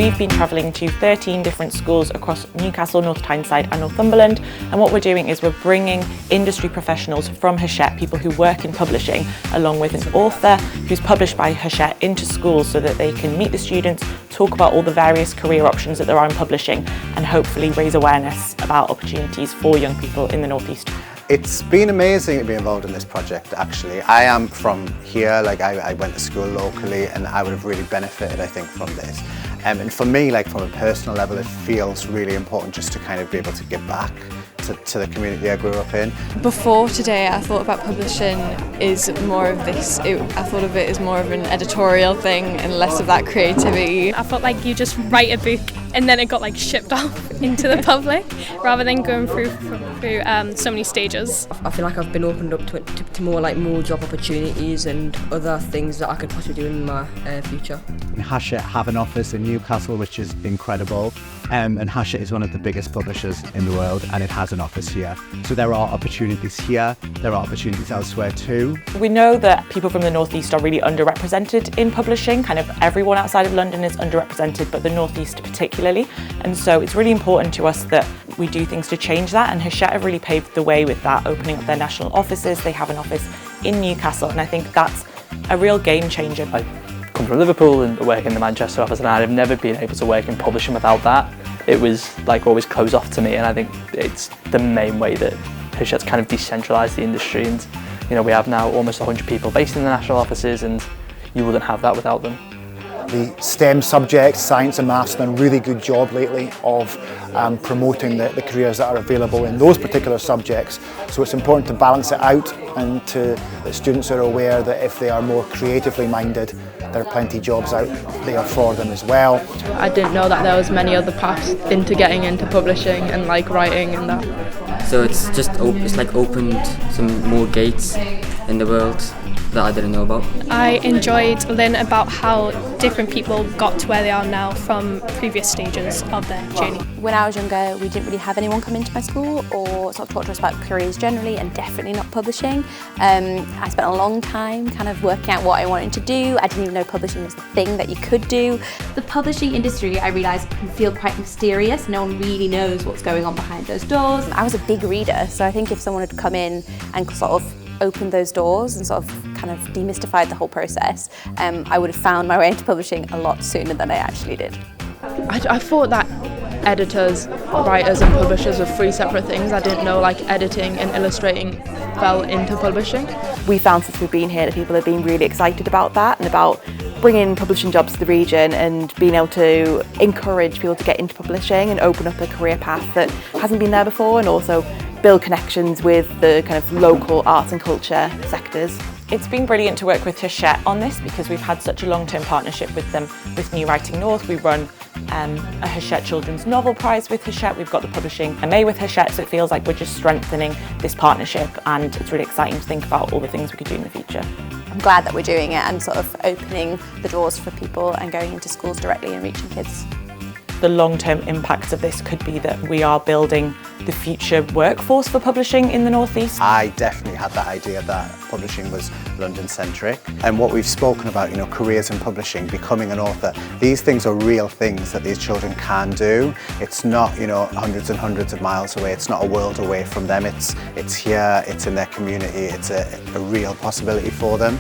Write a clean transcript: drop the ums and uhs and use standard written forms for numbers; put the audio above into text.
we've been travelling to 13 different schools across Newcastle, North Tyneside and Northumberland, and what we're doing is we're bringing industry professionals from Hachette, people who work in publishing, along with an author who's published by Hachette, into schools so that they can meet the students, talk about all the various career options that there are in publishing, and hopefully raise awareness about opportunities for young people in the North East. It's been amazing to be involved in this project, actually. I am from here, like I went to school locally, and I would have really benefited, I think, from this. And for me, like from a personal level, it feels really important just to kind of be able to give back to the community I grew up in. Before today, I thought about publishing is more of this, I thought of it as more of an editorial thing and less of that creativity. I felt like you just write a book and then it got like shipped off into the public rather than going through so many stages. I feel like I've been opened up to more job opportunities and other things that I could possibly do in my future. Hachette have an office in Newcastle, which is incredible, and Hachette is one of the biggest publishers in the world, and it has an office here. So there are opportunities here, there are opportunities elsewhere too. We know that people from the North East are really underrepresented in publishing. Kind of everyone outside of London is underrepresented, but the North East particularly. And so it's really important to us that we do things to change that, and Hachette have really paved the way with that, opening up their national offices. They have an office in Newcastle, and I think that's a real game changer. I come from Liverpool and work in the Manchester office, and I've never been able to work in publishing without that. It was like always closed off to me, and I think it's the main way that Hachette's kind of decentralised the industry, and you know, we have now almost 100 people based in the national offices, and you wouldn't have that without them. The STEM subjects, science and maths, have done a really good job lately of promoting the careers that are available in those particular subjects. So it's important to balance it out, and that students are aware that if they are more creatively minded, there are plenty of jobs out there for them as well. I didn't know that there was many other paths into getting into publishing and like writing and that. So it's just opened some more gates in the world that I didn't know about. I enjoyed learning about how different people got to where they are now from previous stages of their journey. When I was younger, we didn't really have anyone come into my school or sort of talk to us about careers generally, and definitely not publishing. I spent a long time kind of working out what I wanted to do. I didn't even know publishing was the thing that you could do. The publishing industry, I realised, can feel quite mysterious. No one really knows what's going on behind those doors. I was a big reader, so I think if someone had come in and sort of opened those doors and sort of kind of demystified the whole process, I would have found my way into publishing a lot sooner than I actually did. I thought that editors, writers and publishers were three separate things. I didn't know like editing and illustrating fell into publishing. We found since we've been here that people have been really excited about that and about bringing publishing jobs to the region and being able to encourage people to get into publishing and open up a career path that hasn't been there before, and also build connections with the kind of local arts and culture sectors. It's been brilliant to work with Hachette on this because we've had such a long-term partnership with them with New Writing North. We run a Hachette Children's Novel Prize with Hachette. We've got the Publishing MA with Hachette, so it feels like we're just strengthening this partnership, and it's really exciting to think about all the things we could do in the future. I'm glad that we're doing it and sort of opening the doors for people and going into schools directly and reaching kids. The long-term impacts of this could be that we are building the future workforce for publishing in the North East. I definitely had that idea that publishing was London-centric, and what we've spoken about, you know, careers in publishing, becoming an author, these things are real things that these children can do. It's not, you know, hundreds and hundreds of miles away. It's not a world away from them. It's here, it's in their community, it's a real possibility for them.